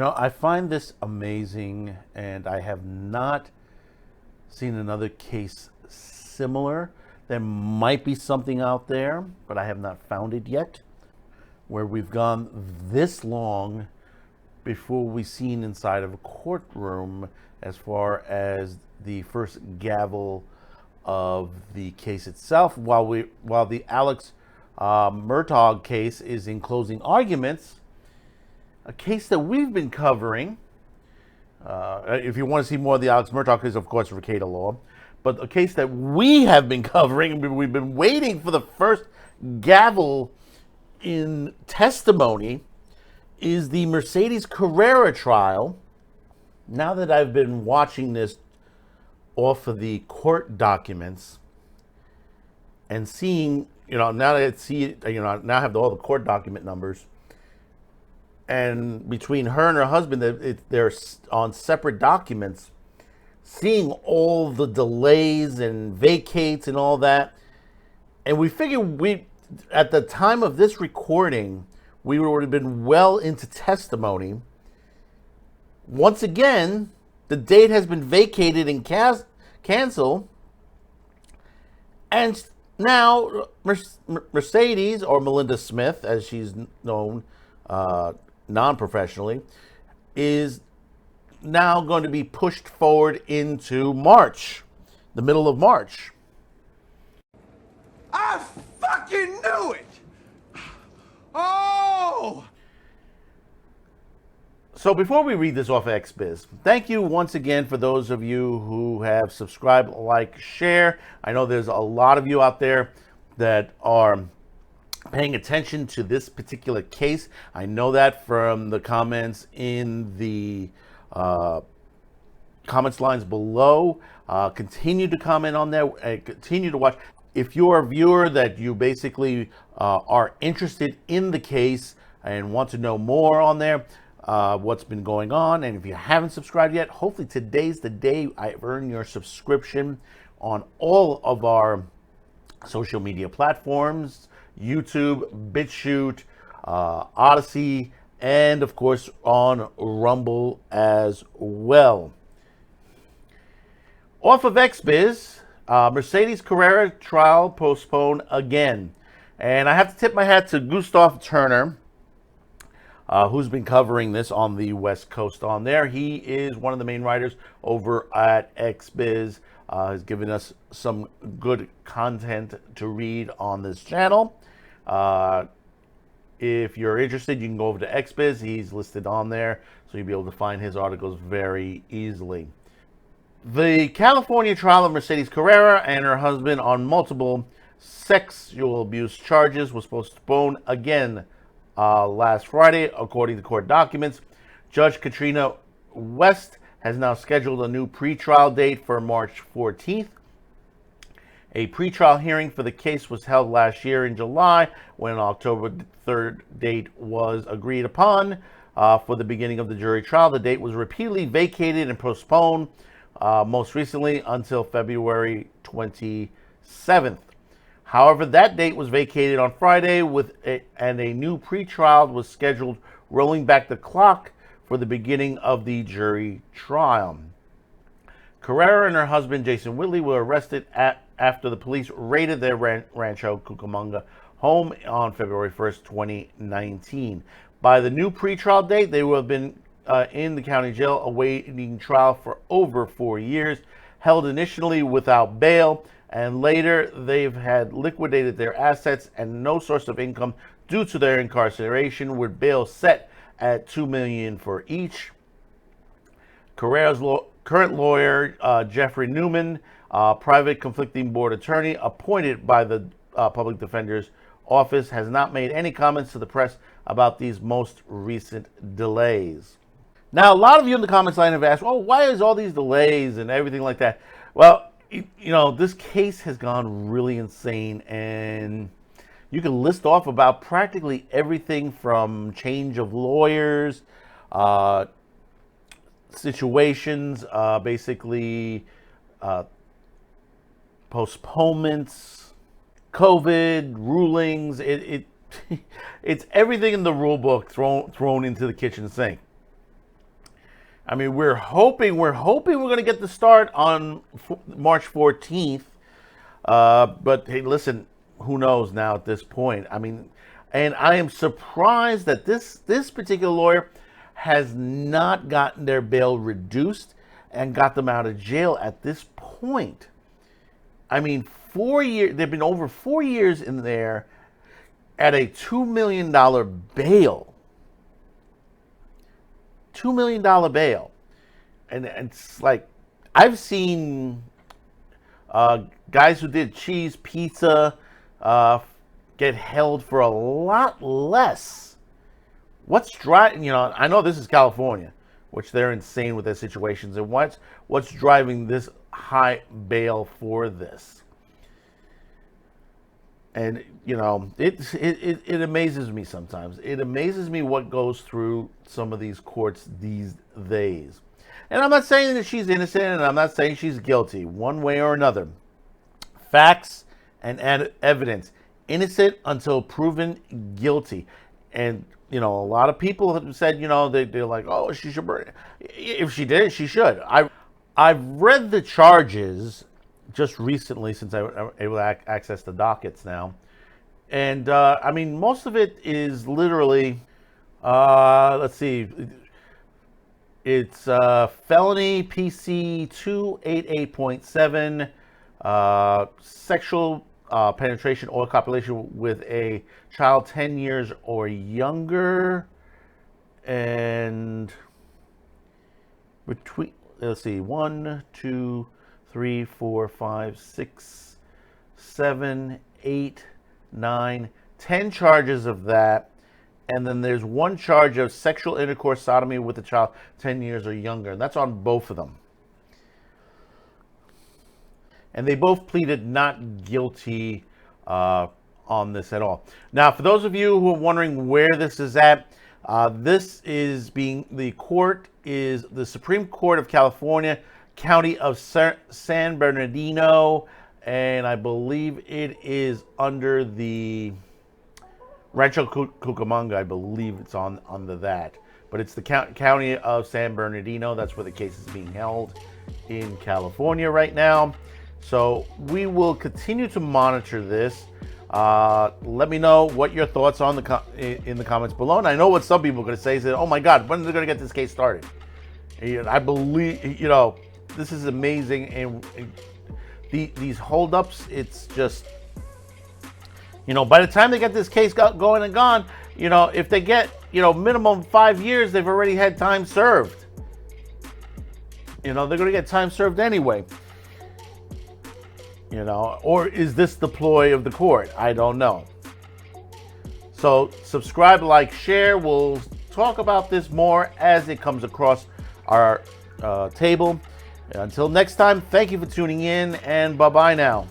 I find this amazing, and I have not seen another case similar. There might be something out there, but I have not found it yet, where we've gone this long before we've seen inside of a courtroom as far as the first gavel of the case itself. While the Alex Murtaugh case is in closing arguments, a case that we've been covering. If you want to see more of the Alex Murtaugh case, of course, Recato Law. But a case that we have been covering, we've been waiting for the first gavel in testimony, is the Mercedes Carrera trial. Now that I've been watching this off of the court documents and seeing, now that I see it, now I have all the court document numbers. And between her and her husband, they're on separate documents. Seeing all the delays and vacates and all that, and we figured at the time of this recording, we would have been well into testimony. Once again, the date has been vacated and canceled, and now Mercedes, or Melinda Smith, as she's known non-professionally, is now going to be pushed forward into March, the middle of March. I fucking knew it! Oh! So before we read this off of XBiz, thank you once again for those of you who have subscribed, like, share. I know there's a lot of you out there that are paying attention to this particular case. I know that from the comments in the comments lines below. Continue to comment on there and continue to watch. If you're a viewer that you basically are interested in the case and want to know more on there, what's been going on, and if you haven't subscribed yet, hopefully today's the day I've earned your subscription on all of our social media platforms: YouTube, BitChute, Odyssey, and of course on Rumble as well. Off of XBiz, Mercedes Carrera trial postponed again. And I have to tip my hat to Gustav Turner, who's been covering this on the West Coast on there. He is one of the main writers over at XBiz. Has given us some good content to read on this channel. If you're interested, you can go over to XBiz. He's listed on there, so you'll be able to find his articles very easily. The California trial of Mercedes Carrera and her husband on multiple sexual abuse charges was postponed again last Friday, according to court documents. Judge Katrina West has now scheduled a new pretrial date for March 14th. A pretrial hearing for the case was held last year in July, when an October 3rd date was agreed upon for the beginning of the jury trial. The date was repeatedly vacated and postponed, most recently until February 27th. However, that date was vacated on Friday, and a new pretrial was scheduled, rolling back the clock for the beginning of the jury trial. Carrera and her husband, Jason Whitley, were arrested after the police raided their Rancho Cucamonga home on February 1st, 2019. By the new pretrial date, they will have been in the county jail awaiting trial for over 4 years, held initially without bail, and later they've had liquidated their assets and no source of income due to their incarceration, with bail set at $2 million for each. Carrera's current lawyer, Jeffrey Newman, private conflicting board attorney appointed by the public defender's office, has not made any comments to the press about these most recent delays. Now, a lot of you in the comments line have asked, why is all these delays and everything like that? Well, this case has gone really insane, and you can list off about practically everything from change of lawyers, situations, basically postponements, COVID rulings. It's everything in the rule book thrown into the kitchen sink. I mean, we're hoping we're going to get the start on March 14th. But hey, listen, who knows now at this point? I mean, and I am surprised that this particular lawyer has not gotten their bail reduced and got them out of jail at this point. I mean, 4 years, they've been over 4 years in there at a $2 million bail. $2 million bail. And it's like, I've seen guys who did cheese pizza get held for a lot less. What's driving, I know this is California, which they're insane with their situations. And what's driving this high bail for this? And, it amazes me sometimes. It amazes me what goes through some of these courts these days. And I'm not saying that she's innocent, and I'm not saying she's guilty, one way or another. Facts and evidence. Innocent until proven guilty. And, a lot of people have said, they're like, oh, she should burn it. If she did, she should. I've read the charges just recently, since I was able to access the dockets now. And, I mean, most of it is literally, let's see, it's felony PC 288.7, sexual penetration or copulation with a child 10 years or younger, and between, let's see, 1, 2, 3, 4, 5, 6, 7, 8, 9, 10 charges of that. And then there's one charge of sexual intercourse, sodomy with a child 10 years or younger. And that's on both of them. And they both pleaded not guilty on this at all. Now, for those of you who are wondering where this is at, the court is the Supreme Court of California, County of San Bernardino, and I believe it is under the Rancho Cucamonga. I believe it's under that. But it's the County of San Bernardino. That's where the case is being held in California right now. So we will continue to monitor this. Let me know what your thoughts on in the comments below. And I know what some people are going to say is that, oh my God, when are they going to get this case started? And I believe, this is amazing. And these holdups, it's just, by the time they get this case going and gone, if they get, minimum 5 years, they've already had time served. They're going to get time served anyway. Or is this the ploy of the court? I don't know. So subscribe, like, share. We'll talk about this more as it comes across our table. Until next time, thank you for tuning in, and bye-bye now.